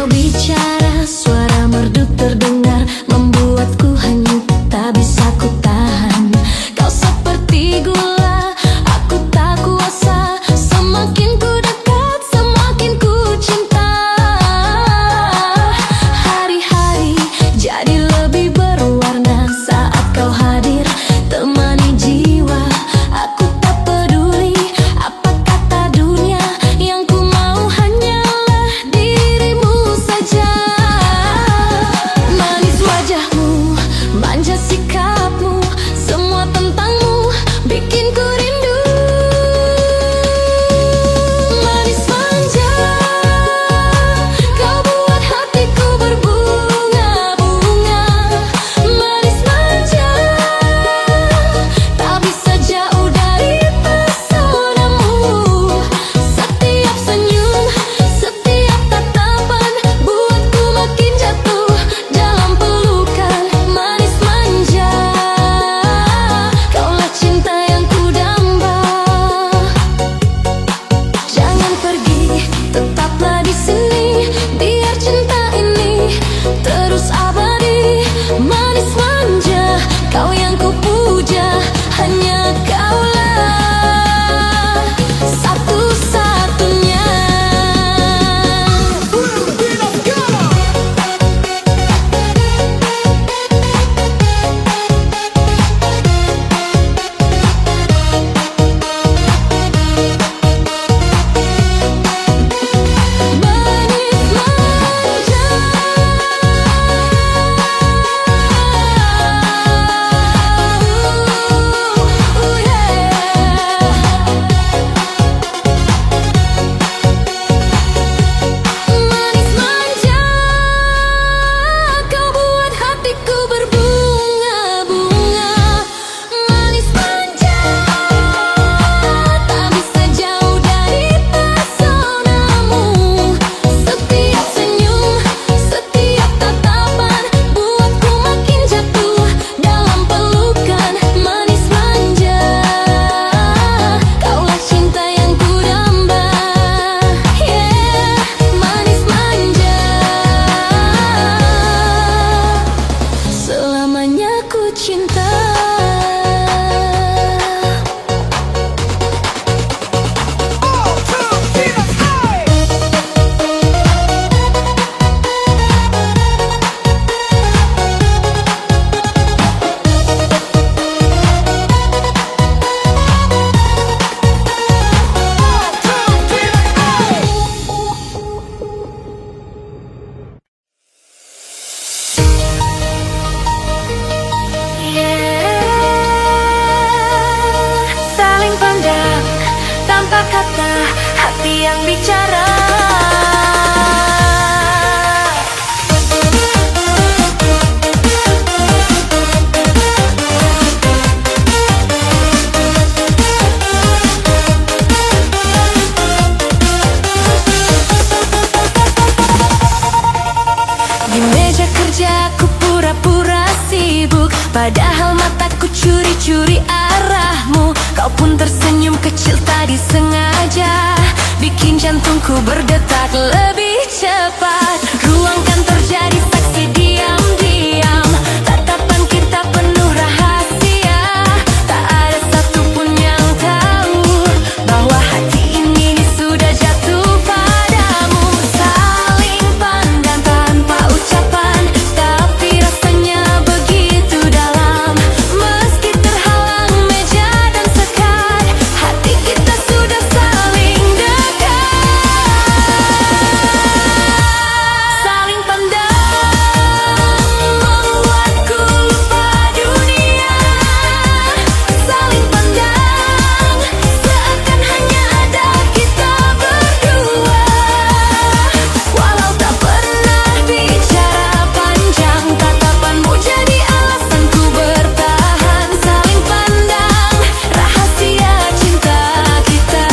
kau bicara, suara merdu terdengar, membuatku hanyut, tak bisa ku tahan. Kau seperti gula, aku tak kuasa. Semakin ku dekat, semakin ku cinta. Hari-hari jadi lebih berwarna saat kau hadir, temani jiwa. Aku tak peduli apa kata dunia, yang ku mau hanyalah dirimu saja. Manis wajahmu, manja sikapmu, semua tentangmu bikin ku rindu. Manis manja, kau buat hatiku berbunga-bunga. Manis manja, tak bisa jauh dari pesonamu. Setiap senyum, setiap tatapan buatku makin jatuh dalam pelukan. Manis manja, kaulah cinta yang ku damba. Jangan pergi, tetaplah di sini, biar cinta ini terus abadi. Manis manja, kau yang ku puja, hanya kaulah satu-satunya. Manis manja, manis manja, kau buat hatiku berbunga-bunga. Manis manja, tak bisa jauh dari pesonamu. Setiap senyum, setiap tatapan buatku makin jatuh dalam pelukan. Manis manja, kaulah cinta yang ku damba. Yeah, manis manja, selamanya ku cinta. Saling pandang tanpa kata, hati yang bicara. Di meja kerja ku pura-pura sibuk, padahal mataku curi-curi arahmu. Kau pun tersenyum kecil tadi sengaja, bikin jantungku berdetak lebih cepat. Ruang kantor jadi saksi diam-diam, tatapan kita penuh rahasia. Tak ada satupun yang tahu bahwa hati ini sudah jatuh padamu. Saling pandang tanpa ucapan, tapi rasanya begitu dalam. Meski terhalang meja dan sekat, hati kita sudah saling dekat. Saling pandang membuatku lupa dunia. Saling pandang seakan hanya ada kita berdua. Walau tak pernah bicara panjang, tatapanmu jadi alasanku bertahan. Saling pandang rahasia cinta kita.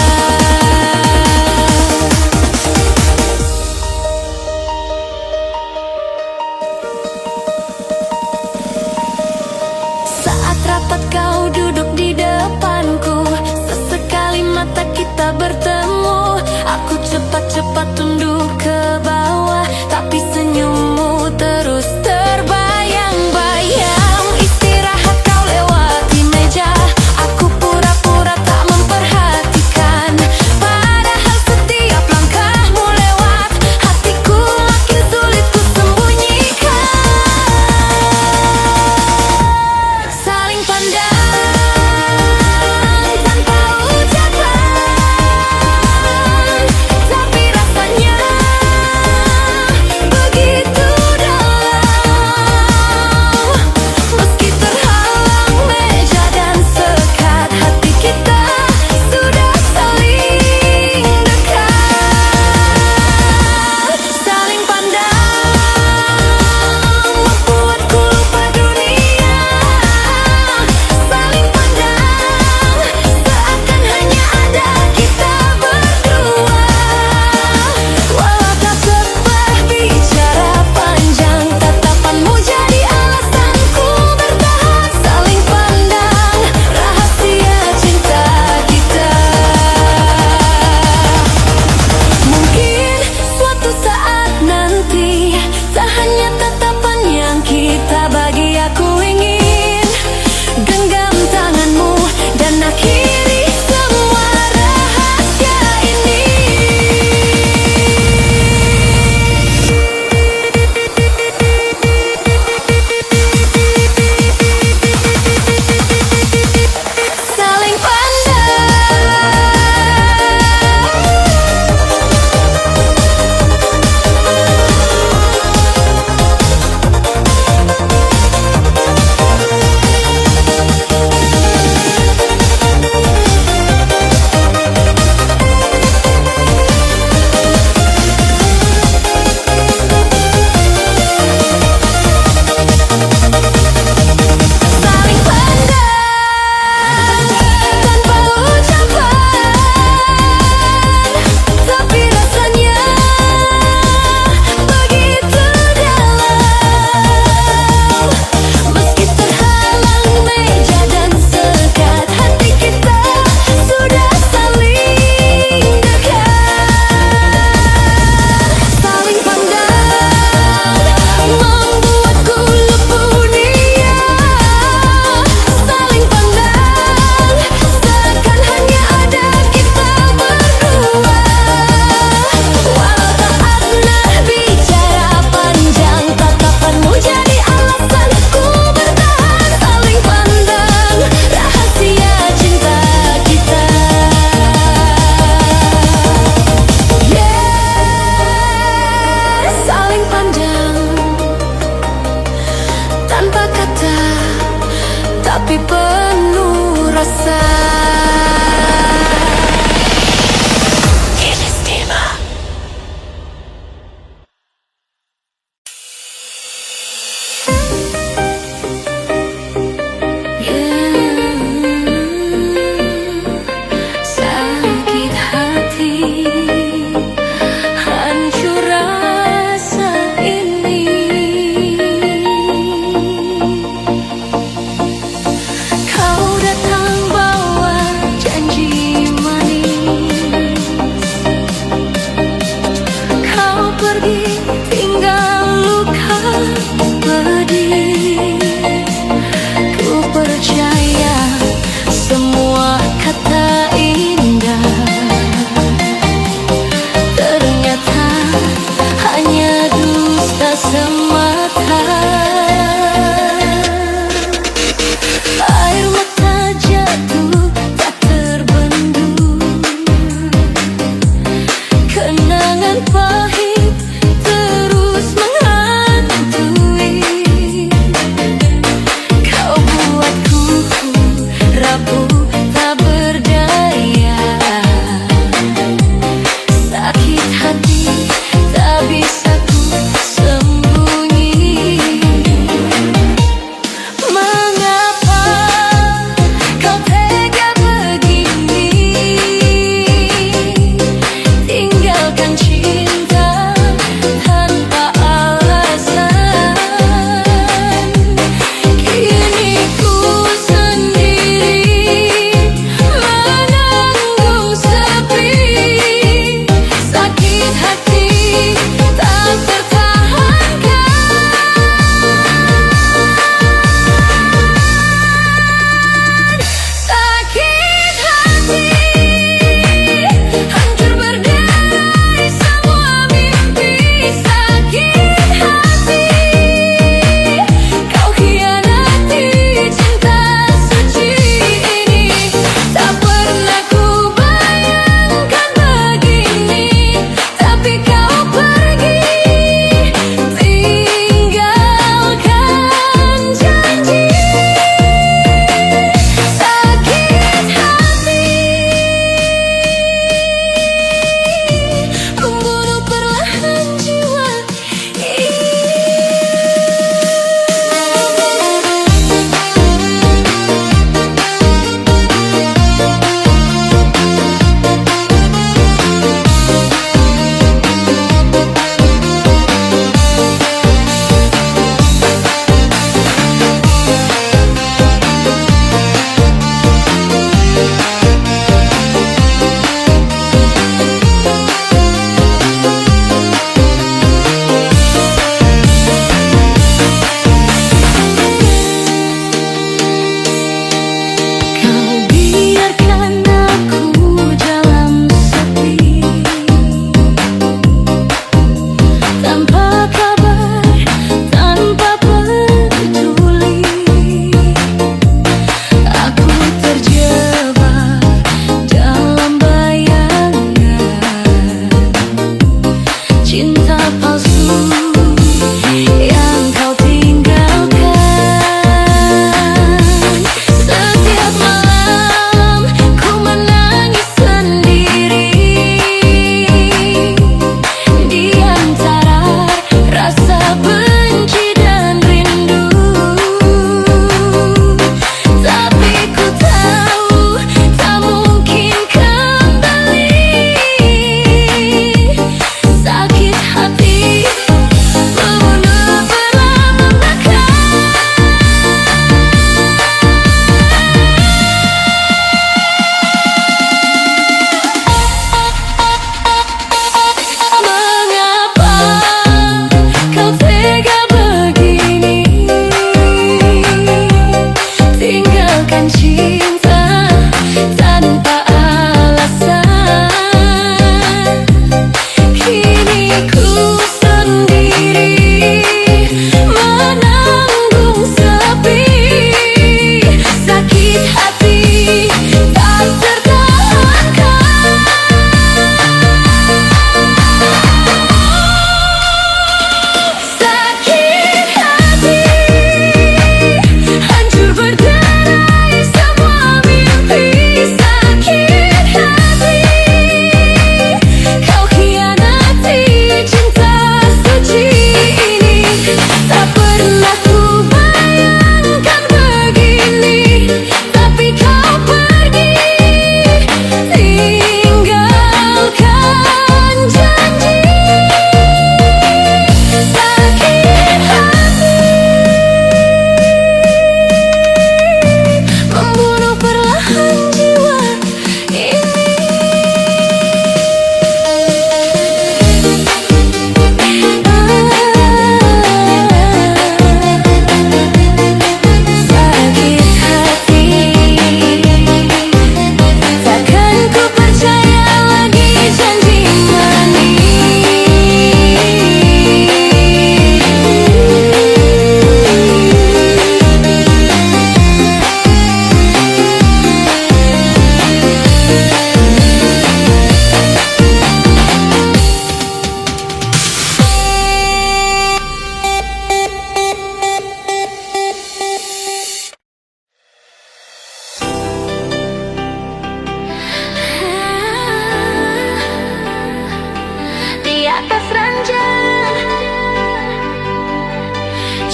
Saat rapat kau duduk di depanku, sesekali mata kita bertemu. Aku cepat-cepat tunduk ke bawah, tak tapi penuh rasa. Sakit hati, hancur rasa ini. Kau datang bawa janji manis, kau pergi tinggal luka pedih. Ku percaya semua kata indah, ternyata hanya dusta semata. Air mata jatuh tak terbendung, kenangan pahit terus menghantui. Kau buatku rapuh tak berdaya, sakit hati tak bisa ku sembunyi.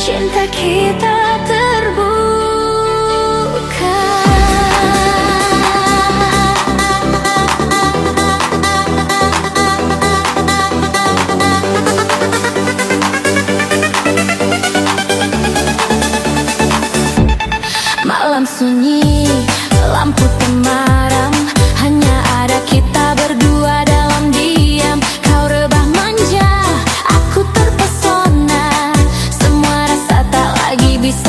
cinta kita terbuka. Malam sunyi, lampu temaram, hanya ada kita berdua dalam diam. Kau rebah manja, aku terpesona, semua rasa tak lagi bisa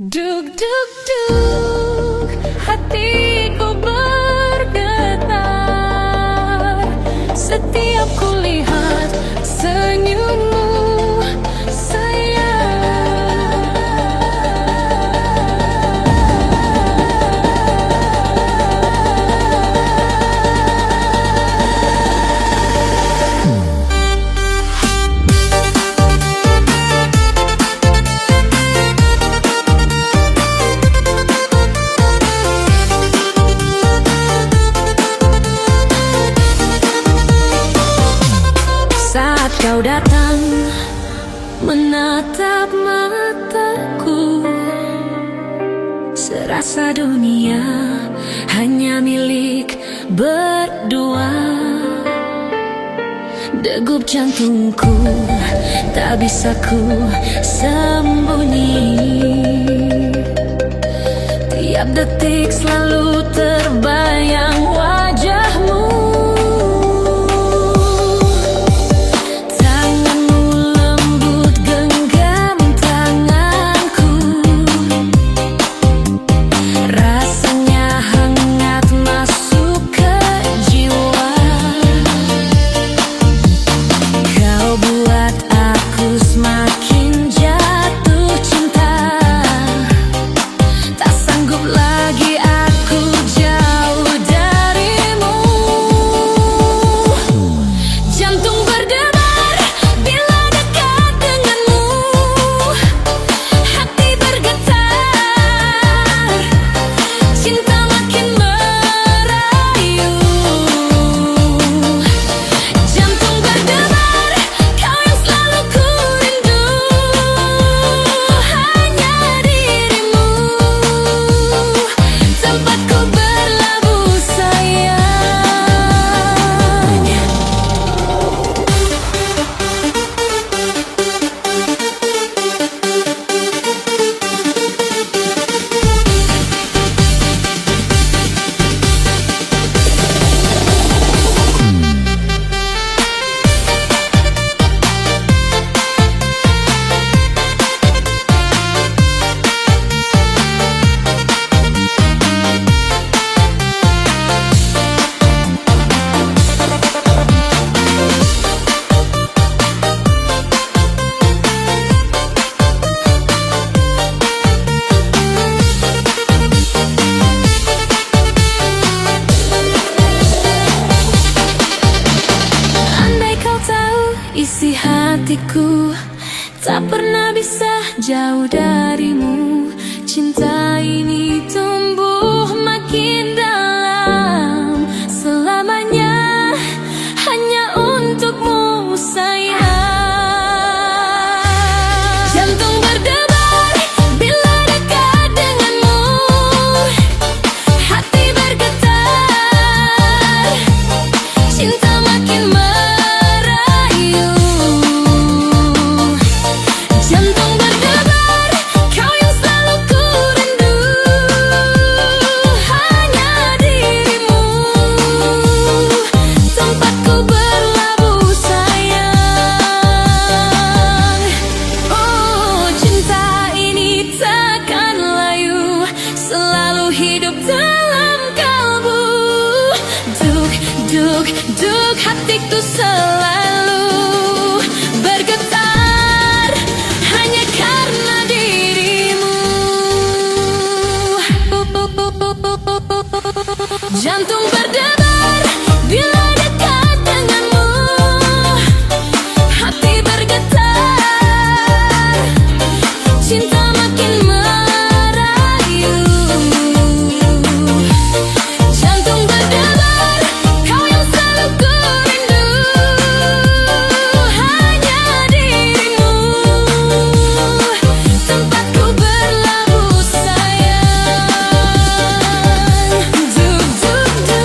Duk duk duk, hatiku bergetar setiap kulihat senyummu, sayang. Saat kau datang menatap mataku, serasa dunia hanya milik berdua. Degup jantungku tak bisa ku sembunyi, tiap detik selalu terbayang wajahmu. Isi hatiku tak pernah bisa jauh darimu. Cinta ini tumbuh makin dalam, selamanya hanya untukmu, sayang. Jantung berdebar bila dekat denganmu, hati bergetar, cinta makin hidup dalam kalbu. Duk, duk, duk, hatiku selalu bergetar hanya karena dirimu. Jantung berdebar bila dekat denganmu, hati bergetar, cinta makin duk, duk, duk.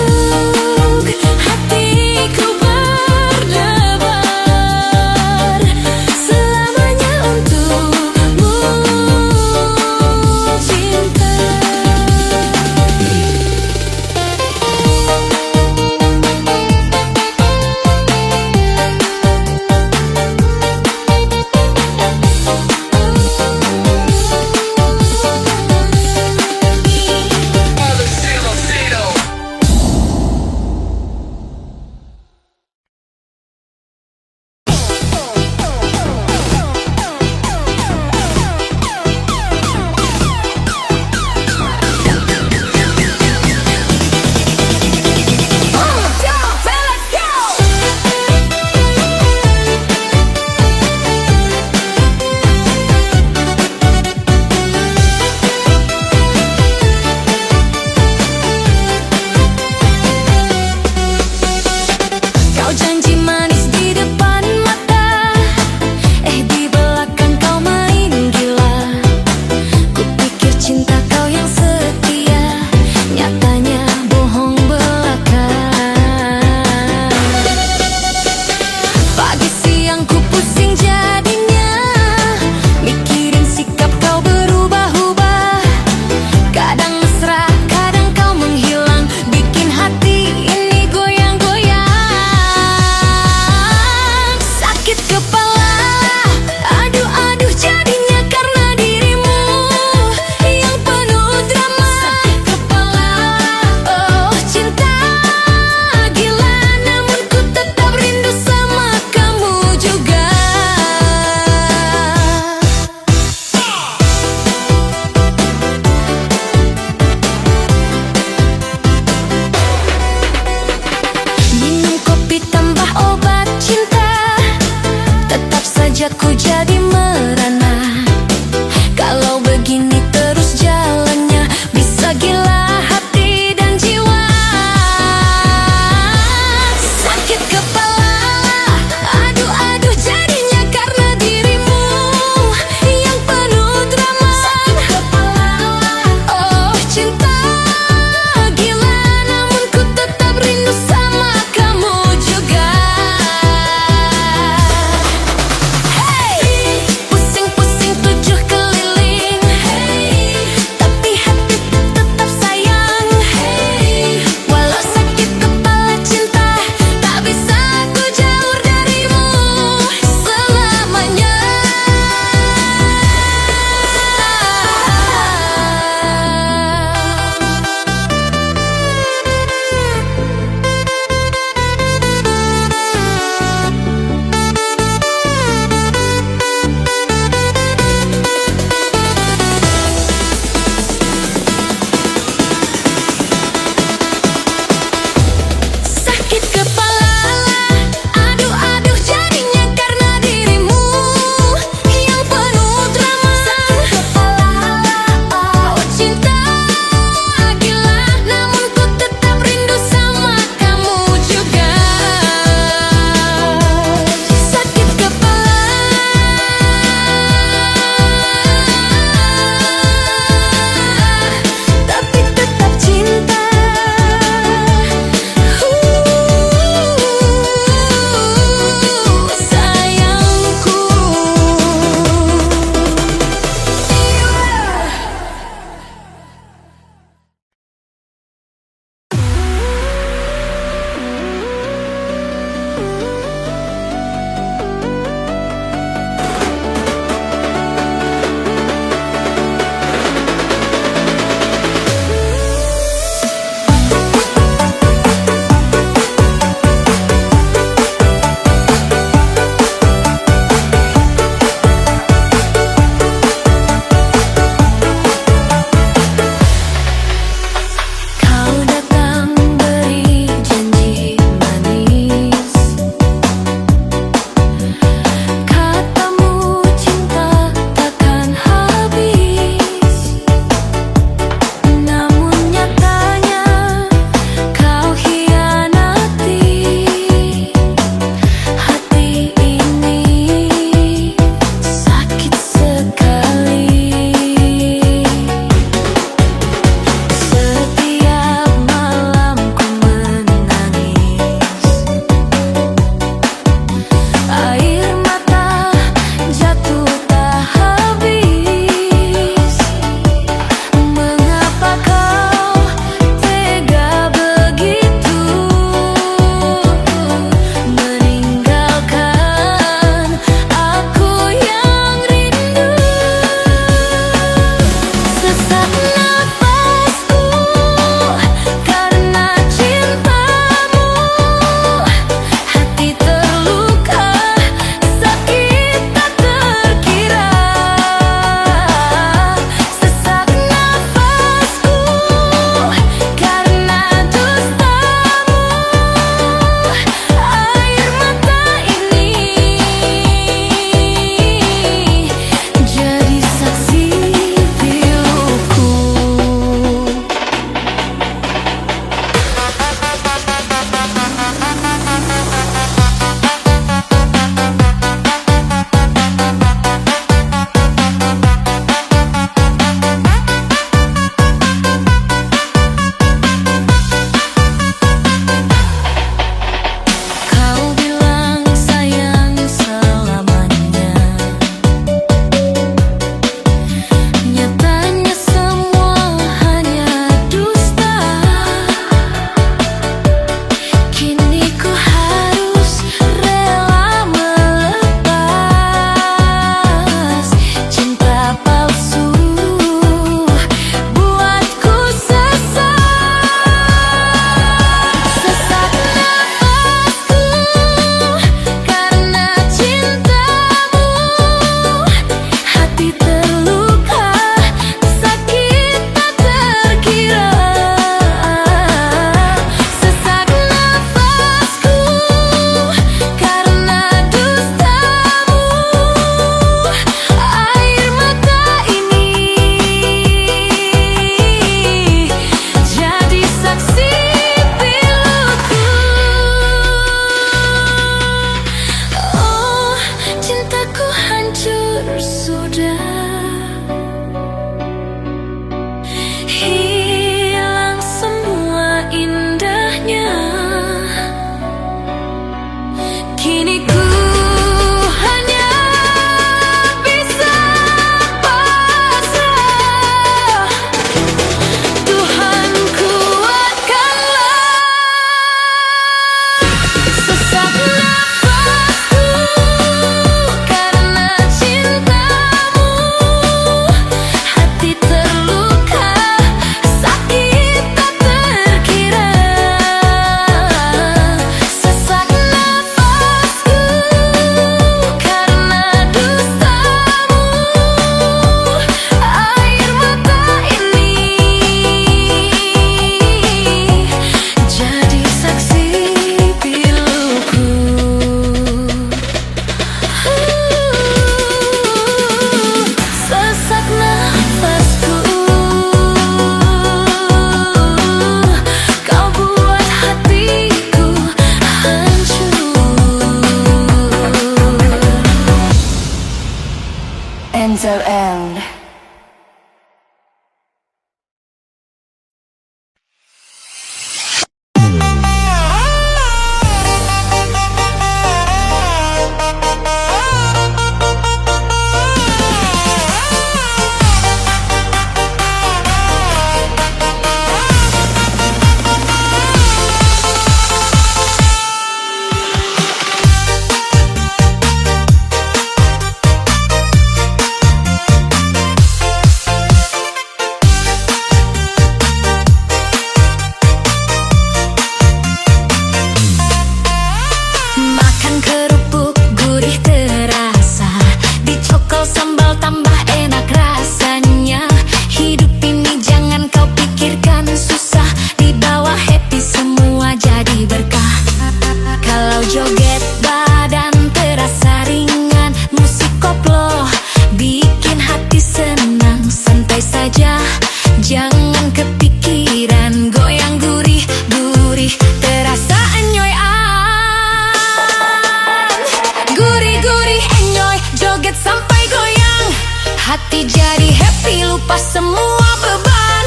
lupa semua beban.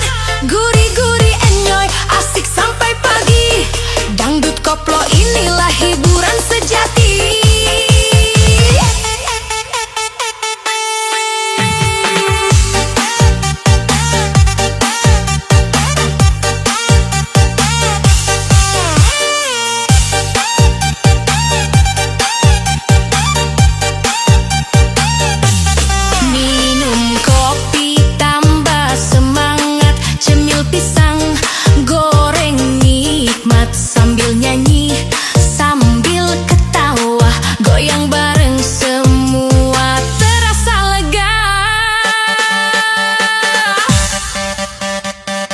Guri-guri enjoy, asik sampai pagi. Dangdut koplo inilah hiburan sejati.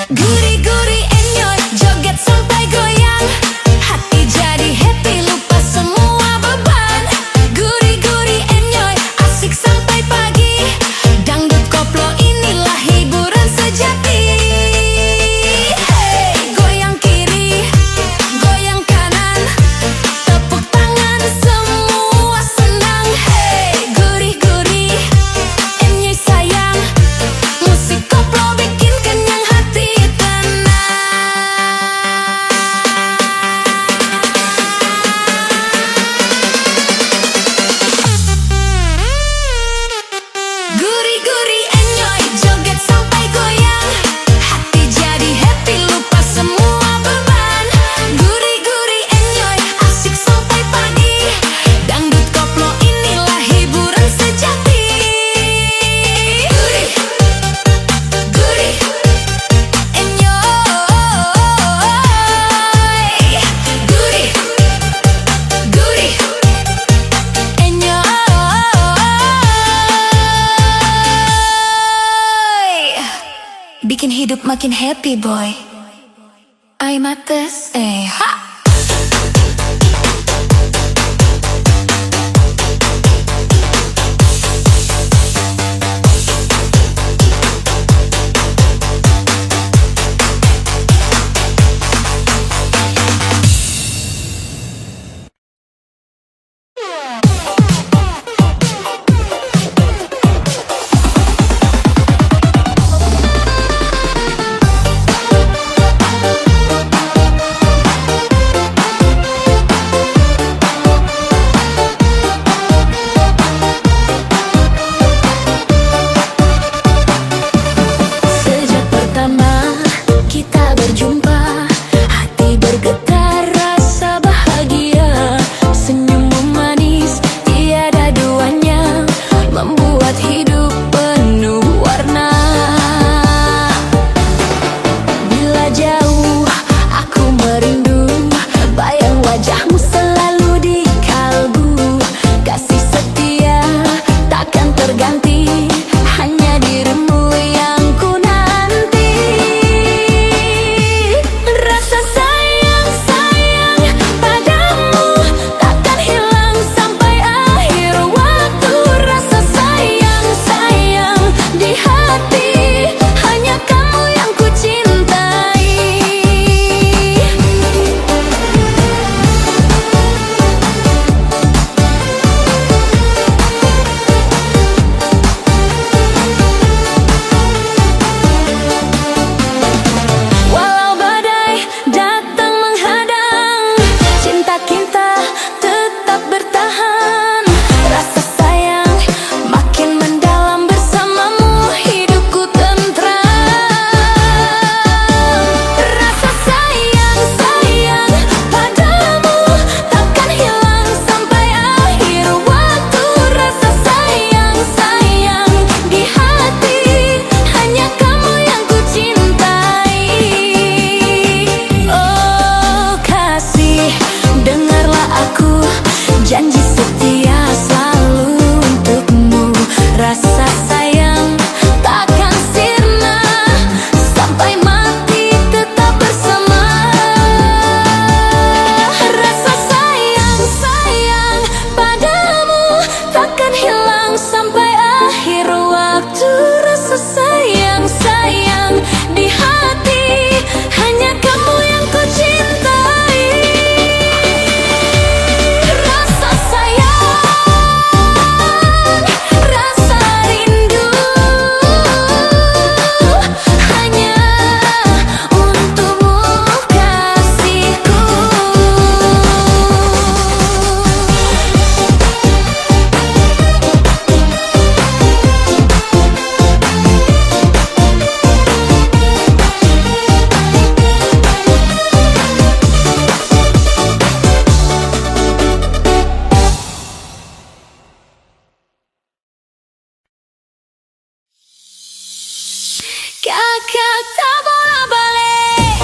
Guri-guri enjoy, joget sampai goyang. Hati jadi happy, lupa semua beban. Guri-guri enjoy, asik sampai pagi. Dangdut koplo inilah hiburan sejati. Hey, goyang kiri, goyang kanan, tepuk tangan semua senang. Hey, guri-guri enjoy sayang, musik koplo bikin kenyang hati. Guri-guri enjoy, joget sampai goyang. Hati jadi happy, lupa semua beban. Guri-guri enjoy, asik sampai pagi. Dangdut koplo inilah hiburan sejati. Guri, guri, enjoy. Guri, guri, enjoy. Bikin hidup makin happy boy. I'm at this, ha! kakak tak bola balik.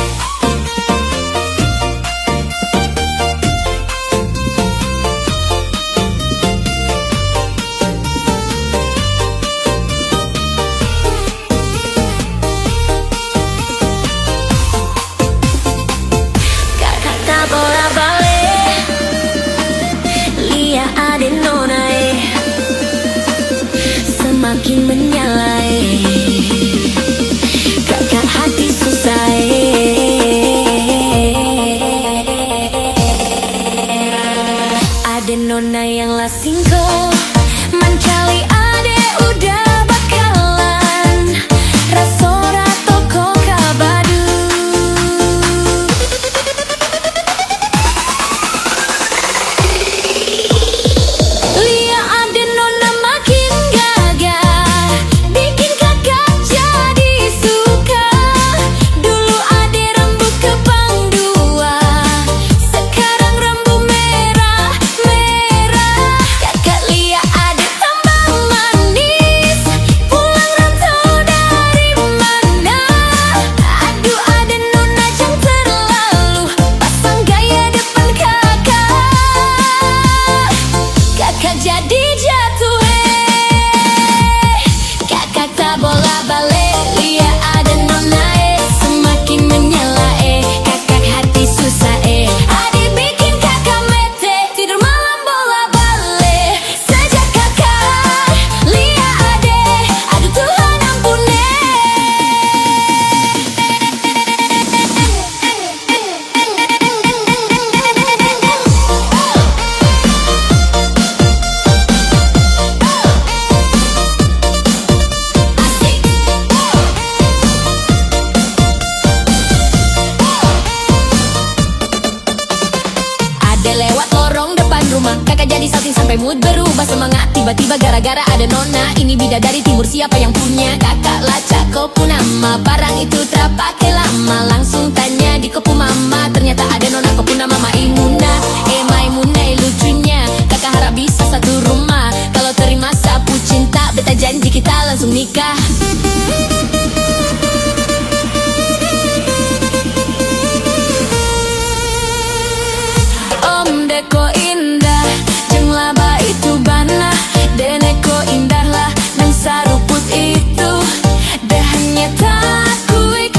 Kakak tak bola balik. Lia ade nona semakin menyalai. Kakak hati susah Ade nona yang lasingko mencari ade udah bakalan rasora toko kabadu. Lia ade nona makin gagah, bikin kakak jadi suka. Dulu ade rambut kepang dua, sekarang rambut merah. Kakak Lia ade tambah manis, pulang rantau dari mana. Aduh ade nona jangan terlalu pasang gaya depan kakak. Kakak jadi jatuh kakak tak bola balik. Lia ada nona semakin menyala kakak hati susah Ade bikin kakak mete, tidur malam bola balik. Sejak kakak Lia ade, aduh Tuhan ampun Ade lewat lorong depan rumah, kakak jadi salting sampai mood berubah semangat. Tiba-tiba gara-gara ada nona, ini bidadari timur siapa yang punya? Kakak lacak kopu nama, barang itu tak pakai lama. Langsung tanya di kopu mama, ternyata ada nona kopu nama Maimuna. Maimuna lucunya, kakak harap bisa satu rumah. Kalau terima sapu cinta, beta janji kita langsung nikah. Om deko indah, jeng laba itu bana. Deneko indahlah dan saruput itu. Dah hanya tak kuik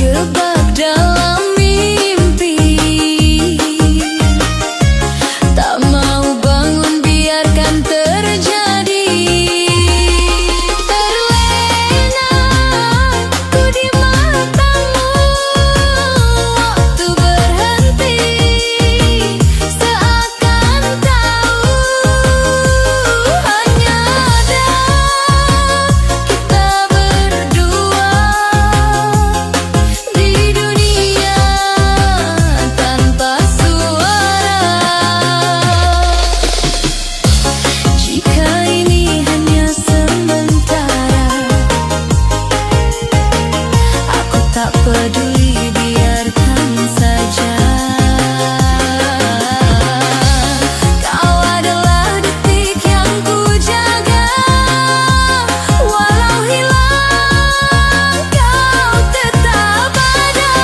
terjebak dalam mimpi. Tak mau bangun, biarkan terjadi. Terlena ku di matamu, waktu berhenti, seakan tahu hanya ada kita berdua di dunia tanpa suara. Jika ini hanya sementara, aku tak peduli, biarkan saja. Kau adalah detik yang ku jaga, walau hilang kau tetap ada.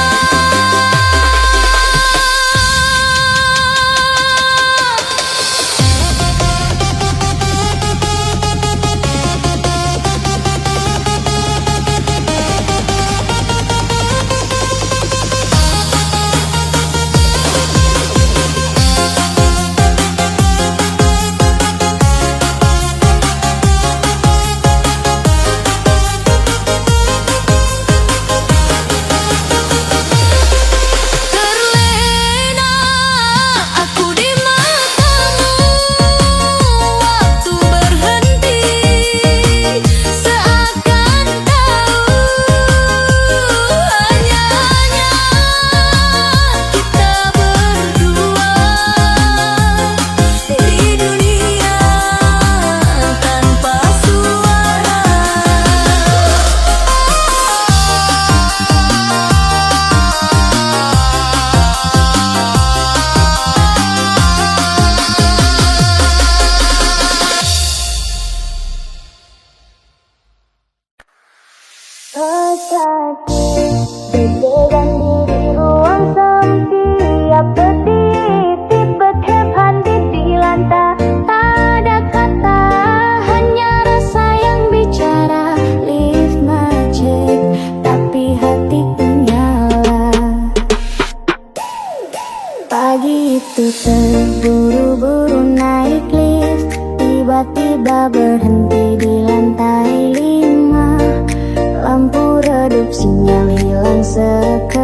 Terlena aku di matamu, waktu berhenti, seakan tahu hanya kita berdua di dunia tanpa suara. Sakit berjalan di ruang setiap detik, berhenti di lantai. Tak ada kata, hanya rasa yang bicara. Lift macet, tapi hatiku nyala. Pagi itu terburu-buru naik lift, tiba-tiba berhenti di lantai 5. Lampu redup, sinyal hilang sekali.